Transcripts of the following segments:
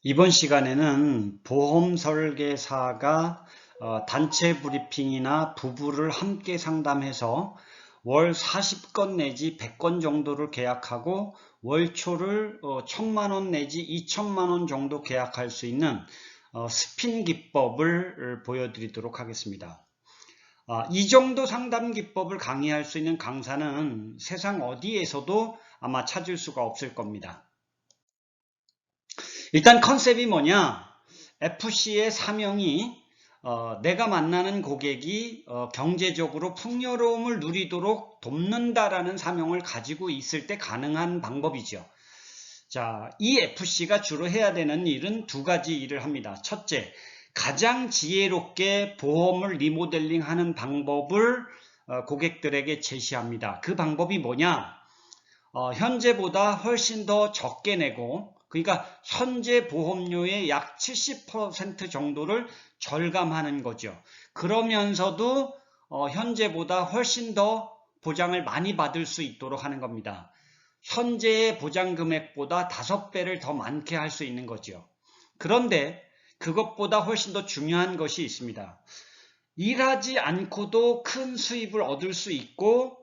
이번 시간에는 보험 설계사가 단체 브리핑이나 부부를 함께 상담해서 월 40건 내지 100건 정도를 계약하고 월초를 1,000만 원 내지 2천만 원 정도 계약할 수 있는 스핀 기법을 보여드리도록 하겠습니다. 이 정도 상담 기법을 강의할 수 있는 강사는 세상 어디에서도 아마 찾을 수가 없을 겁니다. 일단 컨셉이 뭐냐? FC의 사명이 내가 만나는 고객이 경제적으로 풍요로움을 누리도록 돕는다라는 사명을 가지고 있을 때 가능한 방법이죠. 자, 이 FC가 주로 해야 되는 일은 두 가지 일을 합니다. 첫째, 가장 지혜롭게 보험을 리모델링 하는 방법을 고객들에게 제시합니다. 그 방법이 뭐냐? 현재보다 훨씬 더 적게 내고, 그러니까 현재 보험료의 약 70% 정도를 절감하는 거죠. 그러면서도 현재보다 훨씬 더 보장을 많이 받을 수 있도록 하는 겁니다. 현재의 보장 금액보다 5배를 더 많게 할 수 있는 거죠. 그런데 그것보다 훨씬 더 중요한 것이 있습니다. 일하지 않고도 큰 수입을 얻을 수 있고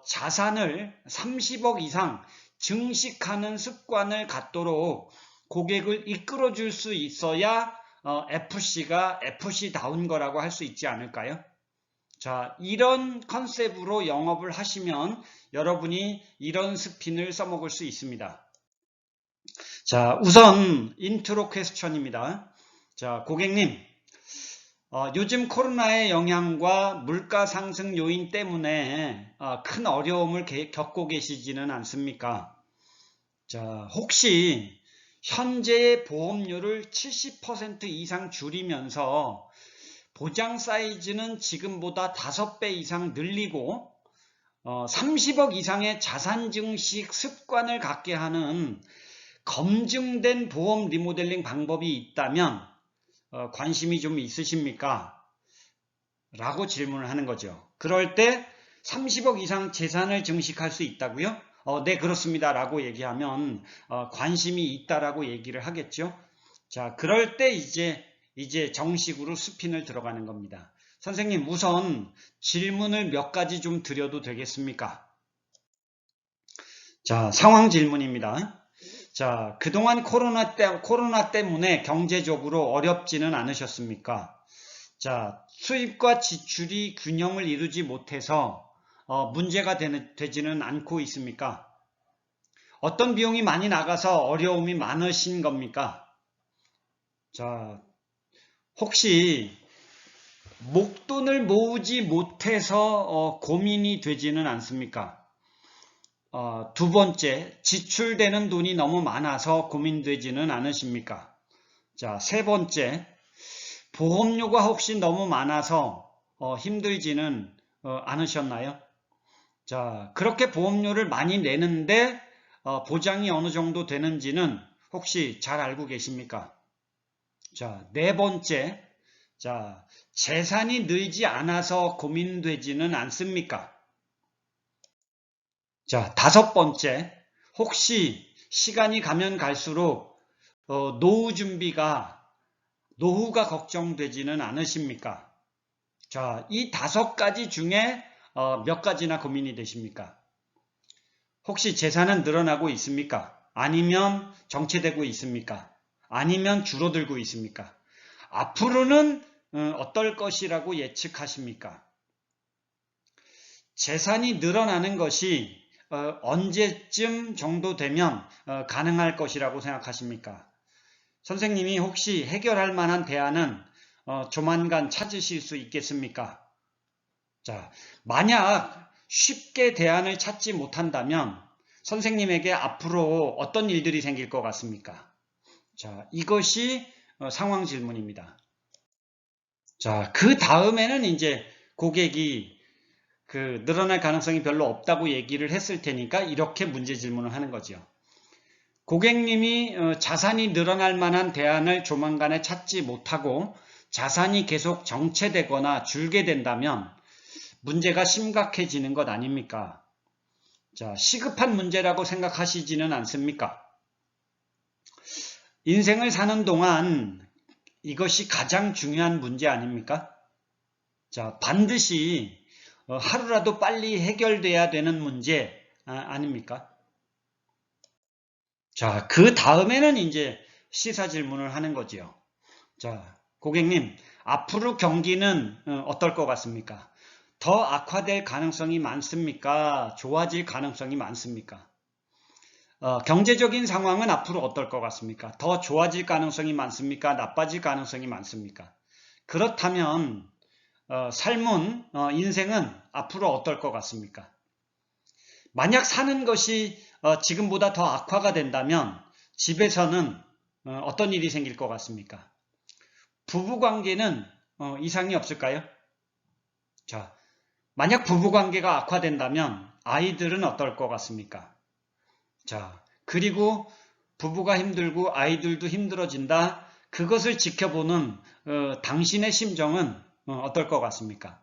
자산을 30억 이상 증식하는 습관을 갖도록 고객을 이끌어 줄 수 있어야 FC가 FC다운 거라고 할 수 있지 않을까요? 자, 이런 컨셉으로 영업을 하시면 여러분이 이런 스핀을 써먹을 수 있습니다. 자, 우선 인트로 퀘스천입니다. 자, 고객님, 요즘 코로나의 영향과 물가 상승 요인 때문에 큰 어려움을 겪고 계시지는 않습니까? 자, 혹시 현재의 보험료를 70% 이상 줄이면서 보장 사이즈는 지금보다 5배 이상 늘리고 30억 이상의 자산 증식 습관을 갖게 하는 검증된 보험 리모델링 방법이 있다면 관심이 좀 있으십니까? 라고 질문을 하는 거죠. 그럴 때 30억 이상 재산을 증식할 수 있다고요? 네, 그렇습니다. 라고 얘기하면 관심이 있다라고 얘기를 하겠죠. 자, 그럴 때 이제 정식으로 스핀을 들어가는 겁니다. 선생님, 우선 질문을 몇 가지 좀 드려도 되겠습니까? 자, 상황 질문입니다. 자, 그동안 코로나 때문에 경제적으로 어렵지는 않으셨습니까? 자, 수입과 지출이 균형을 이루지 못해서 문제가 되지는 않고 있습니까? 어떤 비용이 많이 나가서 어려움이 많으신 겁니까? 자, 혹시 목돈을 모으지 못해서 고민이 되지는 않습니까? 두 번째, 지출되는 돈이 너무 많아서 고민되지는 않으십니까? 자, 세 번째, 보험료가 혹시 너무 많아서 힘들지는 않으셨나요? 자, 그렇게 보험료를 많이 내는데 보장이 어느 정도 되는지는 혹시 잘 알고 계십니까? 자, 네 번째, 자, 재산이 늘지 않아서 고민되지는 않습니까? 자, 다섯 번째, 혹시 시간이 가면 갈수록 노후가 걱정되지는 않으십니까? 자, 이 5가지 중에 몇 가지나 고민이 되십니까? 혹시 재산은 늘어나고 있습니까? 아니면 정체되고 있습니까? 아니면 줄어들고 있습니까? 앞으로는 어떨 것이라고 예측하십니까? 재산이 늘어나는 것이 언제쯤 정도 되면 가능할 것이라고 생각하십니까? 선생님이 혹시 해결할 만한 대안은 조만간 찾으실 수 있겠습니까? 자, 만약 쉽게 대안을 찾지 못한다면 선생님에게 앞으로 어떤 일들이 생길 것 같습니까? 자, 이것이 상황 질문입니다. 자, 그 다음에는 이제 고객이 늘어날 가능성이 별로 없다고 얘기를 했을 테니까 이렇게 문제 질문을 하는 거죠. 고객님이 자산이 늘어날 만한 대안을 조만간에 찾지 못하고 자산이 계속 정체되거나 줄게 된다면 문제가 심각해지는 것 아닙니까? 자, 시급한 문제라고 생각하시지는 않습니까? 인생을 사는 동안 이것이 가장 중요한 문제 아닙니까? 자, 반드시 하루라도 빨리 해결돼야 되는 문제 아닙니까? 자, 그 다음에는 이제 시사 질문을 하는 거지요. 자, 고객님, 앞으로 경기는 어떨 것 같습니까? 더 악화될 가능성이 많습니까? 좋아질 가능성이 많습니까? 경제적인 상황은 앞으로 어떨 것 같습니까? 더 좋아질 가능성이 많습니까? 나빠질 가능성이 많습니까? 그렇다면 삶은, 인생은 앞으로 어떨 것 같습니까? 만약 사는 것이 지금보다 더 악화가 된다면 집에서는 어떤 일이 생길 것 같습니까? 부부관계는 이상이 없을까요? 자, 만약 부부관계가 악화된다면 아이들은 어떨 것 같습니까? 자, 그리고 부부가 힘들고 아이들도 힘들어진다. 그것을 지켜보는 당신의 심정은 어떨 것 같습니까?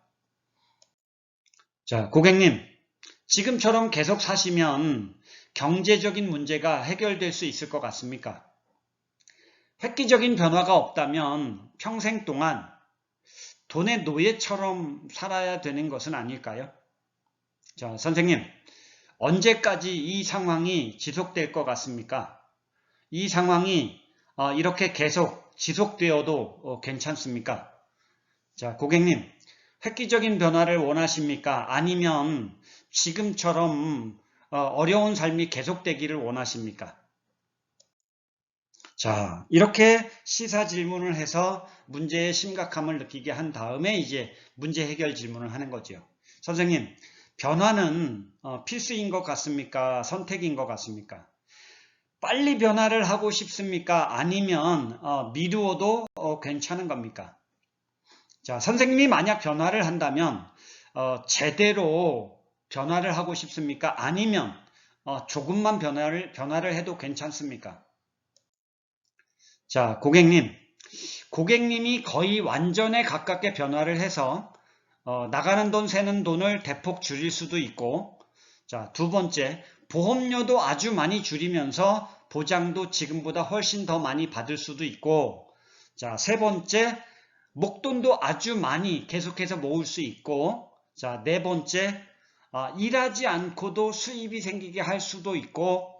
자, 고객님, 지금처럼 계속 사시면 경제적인 문제가 해결될 수 있을 것 같습니까? 획기적인 변화가 없다면 평생 동안 돈의 노예처럼 살아야 되는 것은 아닐까요? 자, 선생님, 언제까지 이 상황이 지속될 것 같습니까? 이 상황이 이렇게 계속 지속되어도 괜찮습니까? 자, 고객님, 획기적인 변화를 원하십니까? 아니면 지금처럼 어려운 삶이 계속되기를 원하십니까? 자, 이렇게 시사 질문을 해서 문제의 심각함을 느끼게 한 다음에 이제 문제 해결 질문을 하는 거죠. 선생님, 변화는 필수인 것 같습니까? 선택인 것 같습니까? 빨리 변화를 하고 싶습니까? 아니면 미루어도 괜찮은 겁니까? 자, 선생님이 만약 변화를 한다면 제대로 변화를 하고 싶습니까? 아니면 조금만 변화를 해도 괜찮습니까? 자, 고객님이 거의 완전에 가깝게 변화를 해서 나가는 돈, 새는 돈을 대폭 줄일 수도 있고, 자, 두 번째, 보험료도 아주 많이 줄이면서 보장도 지금보다 훨씬 더 많이 받을 수도 있고, 자, 세 번째, 목돈도 아주 많이 계속해서 모을 수 있고, 자, 네 번째, 일하지 않고도 수입이 생기게 할 수도 있고,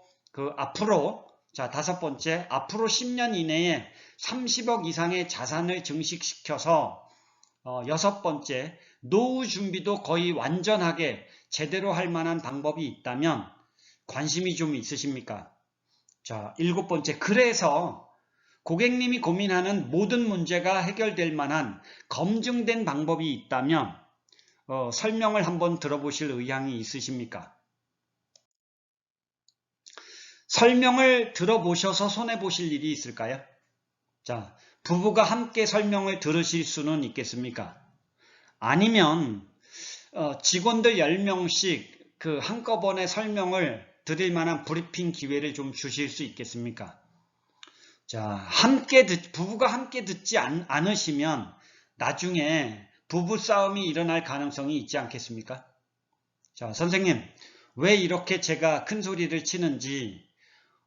자, 다섯 번째, 앞으로 10년 이내에 30억 이상의 자산을 증식시켜서 여섯 번째, 노후 준비도 거의 완전하게 제대로 할 만한 방법이 있다면 관심이 좀 있으십니까? 자, 일곱 번째, 그래서 고객님이 고민하는 모든 문제가 해결될 만한 검증된 방법이 있다면 설명을 한번 들어보실 의향이 있으십니까? 설명을 들어보셔서 손해보실 일이 있을까요? 자, 부부가 함께 설명을 들으실 수는 있겠습니까? 아니면 직원들 10명씩 그 한꺼번에 설명을 드릴 만한 브리핑 기회를 좀 주실 수 있겠습니까? 자, 부부가 함께 듣지 않으시면 나중에 부부싸움이 일어날 가능성이 있지 않겠습니까? 자, 선생님, 왜 이렇게 제가 큰 소리를 치는지,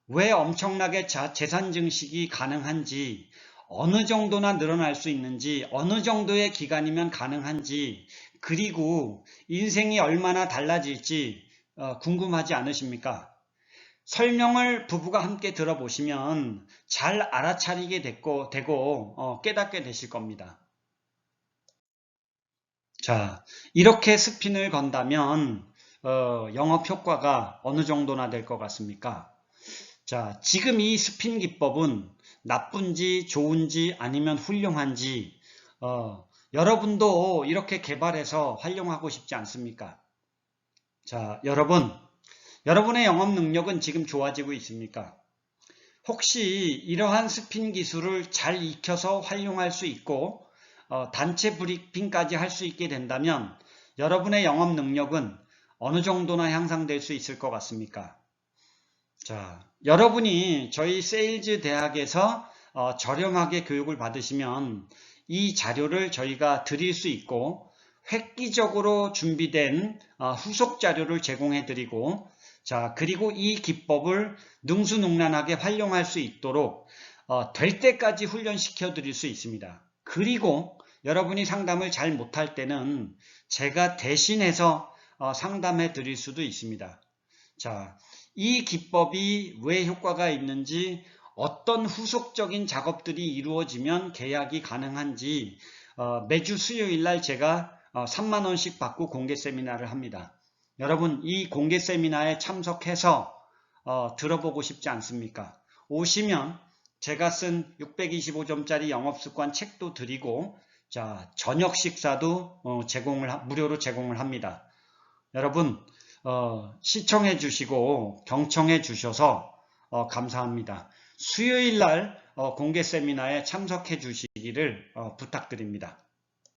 왜 엄청나게 재산 증식이 가능한지, 어느 정도나 늘어날 수 있는지, 어느 정도의 기간이면 가능한지, 그리고 인생이 얼마나 달라질지 궁금하지 않으십니까? 설명을 부부가 함께 들어보시면 잘 알아차리게 되고 깨닫게 되실 겁니다. 자, 이렇게 스핀을 건다면 영업 효과가 어느 정도나 될 것 같습니까? 자, 지금 이 스핀 기법은 나쁜지 좋은지 아니면 훌륭한지 여러분도 이렇게 개발해서 활용하고 싶지 않습니까? 자, 여러분의 영업 능력은 지금 좋아지고 있습니까? 혹시 이러한 스핀 기술을 잘 익혀서 활용할 수 있고 단체 브리핑까지 할 수 있게 된다면 여러분의 영업 능력은 어느 정도나 향상될 수 있을 것 같습니까? 자, 여러분이 저희 세일즈 대학에서 저렴하게 교육을 받으시면 이 자료를 저희가 드릴 수 있고 획기적으로 준비된 후속 자료를 제공해 드리고 자, 그리고 이 기법을 능수능란하게 활용할 수 있도록 될 때까지 훈련시켜 드릴 수 있습니다. 그리고 여러분이 상담을 잘 못할 때는 제가 대신해서 상담해 드릴 수도 있습니다. 자, 이 기법이 왜 효과가 있는지, 어떤 후속적인 작업들이 이루어지면 계약이 가능한지 매주 수요일 날 제가 3만 원씩 받고 공개 세미나를 합니다. 여러분, 이 공개 세미나에 참석해서 들어보고 싶지 않습니까? 오시면 제가 쓴 625점짜리 영업습관 책도 드리고, 자, 저녁 식사도 무료로 제공을 합니다. 여러분, 시청해 주시고 경청해 주셔서 감사합니다. 수요일 날 공개 세미나에 참석해 주시기를 부탁드립니다.